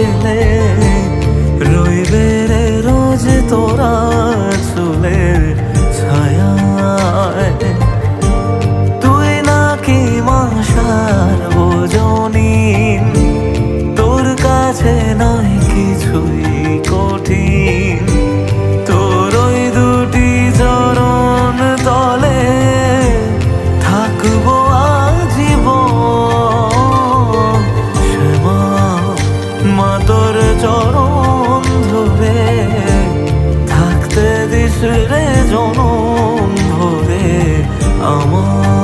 ছেলে রইবে রে রোজ তোরা চুলের ছায়ায়। তুই নাকি মাসার বোঝনিন, তোর কাছে নয় কিছুই কঠিন। তোর ওই দুটি চরণ তলে থাকবো আজীবন। শ্যামা মা তোর চরণ ধরে থাকতে দিস রে জনম ভরে আমার।